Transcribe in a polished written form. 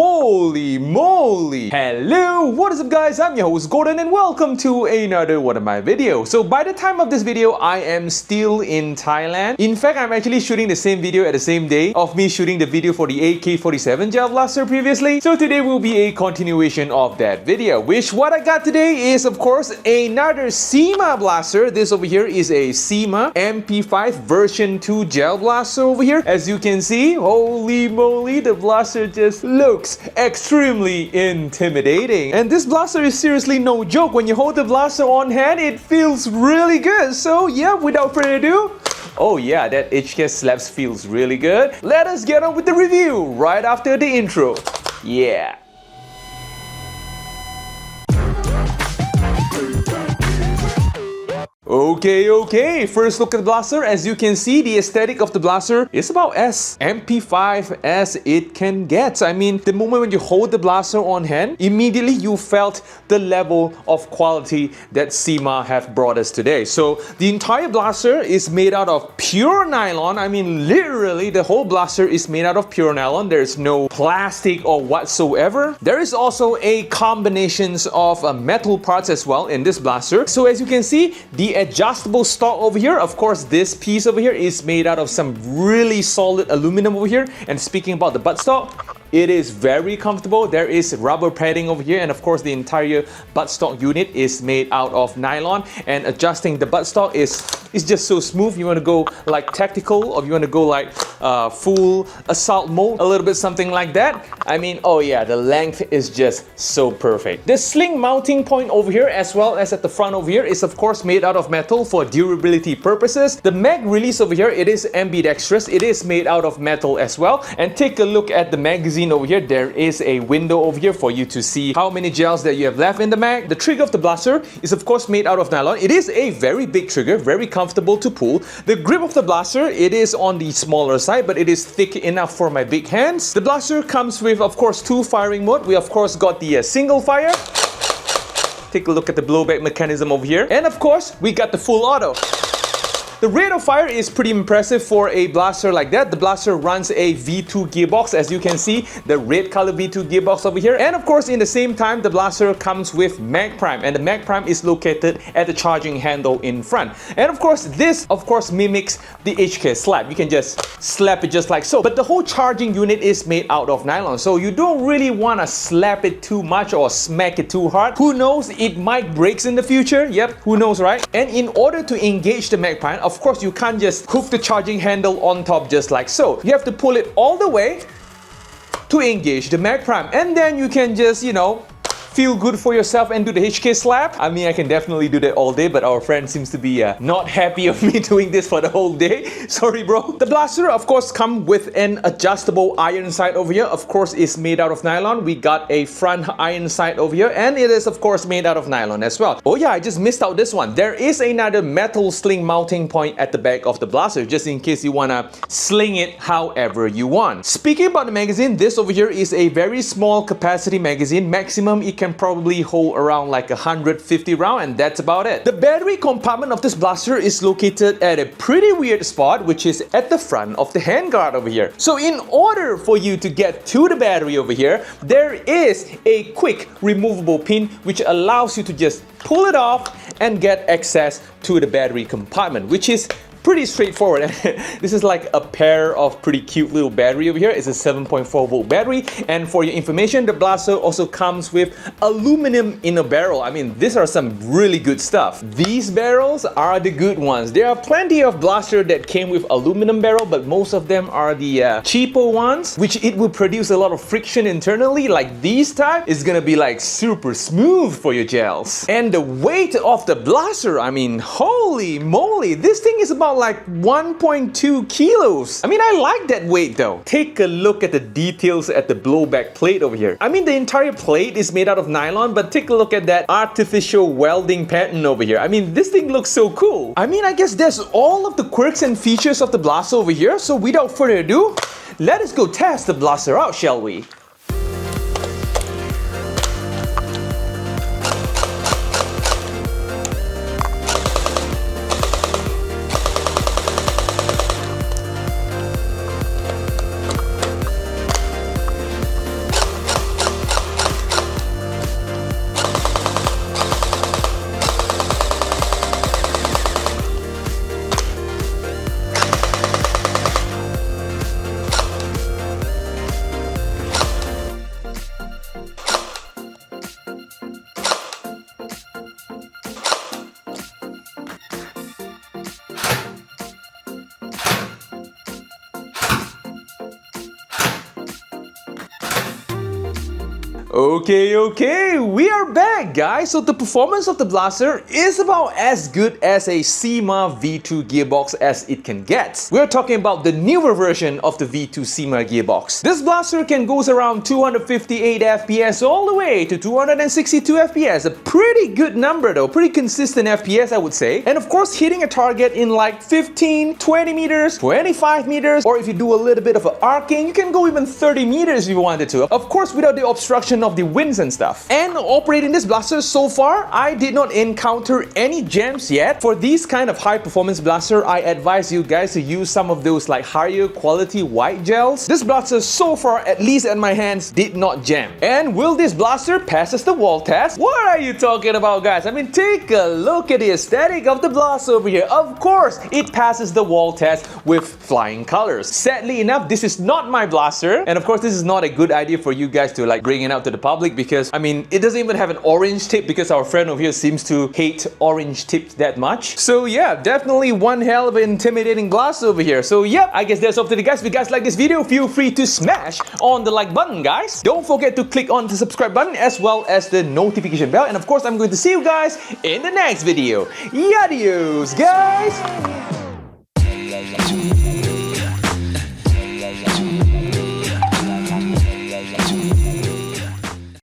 holy moly! Hello, what is up guys? I'm your host Gordon and welcome to another one of my videos. So by the time of this video, I am still in Thailand. In fact, I'm actually shooting the same video at the same day of me shooting the video for the AK47 Gel Blaster previously. So today will be a continuation of that video, which what I got today is of course another Cyma blaster. This over here is a Cyma MP5 version 2 Gel Blaster over here. As you can see, holy moly, the blaster just looks extremely intimidating. And this blaster is seriously no joke. When you hold the blaster on hand, it feels really good. So yeah, without further ado, oh yeah, that HK slaps feels really good. Let us get on with the review right after the intro. Yeah. Okay, first look at the blaster. As you can see, the aesthetic of the blaster is about as MP5 as it can get. I mean, the moment when you hold the blaster on hand, immediately you felt the level of quality that Cyma have brought us today. So the entire blaster is made out of pure nylon. I mean, literally the whole blaster is made out of pure nylon. There's no plastic or whatsoever. There is also a combinations of metal parts as well in this blaster. So as you can see, the adjustable stock over here, of course this piece over here is made out of some really solid aluminum over here. And speaking about the buttstock, it is very comfortable. There is rubber padding over here, and of course the entire buttstock unit is made out of nylon, and adjusting the buttstock is just so smooth. You want to go like tactical, or you want to go like full assault mode, a little bit something like that. I mean, oh yeah, the length is just so perfect. The sling mounting point over here, as well as at the front over here, is of course made out of metal for durability purposes. The mag release over here, it is ambidextrous. It is made out of metal as well. And take a look at the magazine over here. There is a window over here for you to see how many gels that you have left in the mag. The trigger of the blaster is of course made out of nylon. It is a very big trigger, very comfortable to pull. The grip of the blaster, it is on the smaller side, but it is thick enough for my big hands. The blaster comes with of course two firing mode. We of course got the single fire. Take a look at the blowback mechanism over here. And of course, we got the full auto. The rate of fire is pretty impressive for a blaster like that. The blaster runs a V2 gearbox, as you can see, the red color V2 gearbox over here. And of course, in the same time, the blaster comes with mag prime, and the mag prime is located at the charging handle in front. And of course, this of course mimics the HK slap. You can just slap it just like so. But the whole charging unit is made out of nylon, so you don't really want to slap it too much or smack it too hard. Who knows, it might break in the future. Yep, who knows, right? And in order to engage the mag prime, of course, you can't just hook the charging handle on top just like so. You have to pull it all the way to engage the mag prime, and then you can just, you know, feel good for yourself and do the HK slap. I mean, I can definitely do that all day, but our friend seems to be not happy of me doing this for the whole day. Sorry, bro. The blaster, of course, comes with an adjustable iron sight over here. Of course, it's made out of nylon. We got a front iron sight over here, and it is, of course, made out of nylon as well. Oh yeah, I just missed out this one. There is another metal sling mounting point at the back of the blaster, just in case you wanna sling it however you want. Speaking about the magazine, this over here is a very small capacity magazine. Maximum it can probably hold around like 150 rounds, and that's about it. The battery compartment of this blaster is located at a pretty weird spot, which is at the front of the handguard over here. So in order for you to get to the battery over here, there is a quick removable pin which allows you to just pull it off and get access to the battery compartment, which is pretty straightforward. This is like a pair of pretty cute little battery over here. It's a 7.4 volt battery, and for your information, the blaster also comes with aluminum inner barrel. I mean, these are some really good stuff. These barrels are the good ones. There are plenty of blaster that came with aluminum barrel, but most of them are the cheaper ones, which it will produce a lot of friction internally. Like these type is gonna be like super smooth for your gels. And the weight of the blaster, I mean, holy moly, this thing is about like 1.2 kilos. I mean, I like that weight though. Take a look at the details at the blowback plate over here. I mean, the entire plate is made out of nylon, but take a look at that artificial welding pattern over here. I mean, this thing looks so cool. I mean, I guess that's all of the quirks and features of the blaster over here. So without further ado, let us go test the blaster out, shall we? Okay, we are back, guys. So the performance of the blaster is about as good as a Cyma V2 gearbox as it can get. We're talking about the newer version of the V2 Cyma gearbox. This blaster can goes around 258 FPS all the way to 262 FPS. A pretty good number though, pretty consistent FPS I would say. And of course hitting a target in like 15, 20 meters, 25 meters, or if you do a little bit of an arcing, you can go even 30 meters if you wanted to. Of course without the obstruction of the winds and stuff. And operating this blaster so far, I did not encounter any jams yet. For these kind of high performance blaster, I advise you guys to use some of those like higher quality white gels. This blaster so far, at least at my hands, did not jam. And will this blaster passes the wall test? What are you talking about, guys? I mean, take a look at the aesthetic of the blaster over here. Of course, it passes the wall test with flying colors. Sadly enough, this is not my blaster. And of course, this is not a good idea for you guys to like bring it out to the public because I mean it doesn't even have an orange tip because our friend over here seems to hate orange tips that much. So yeah, definitely one hell of an intimidating blaster over here. So yeah, I guess that's all today, guys. If you guys like this video, feel free to smash on the like button, guys. Don't forget to click on the subscribe button as well as the notification bell. And of course, I'm going to see you guys in the next video. Adios, guys. Two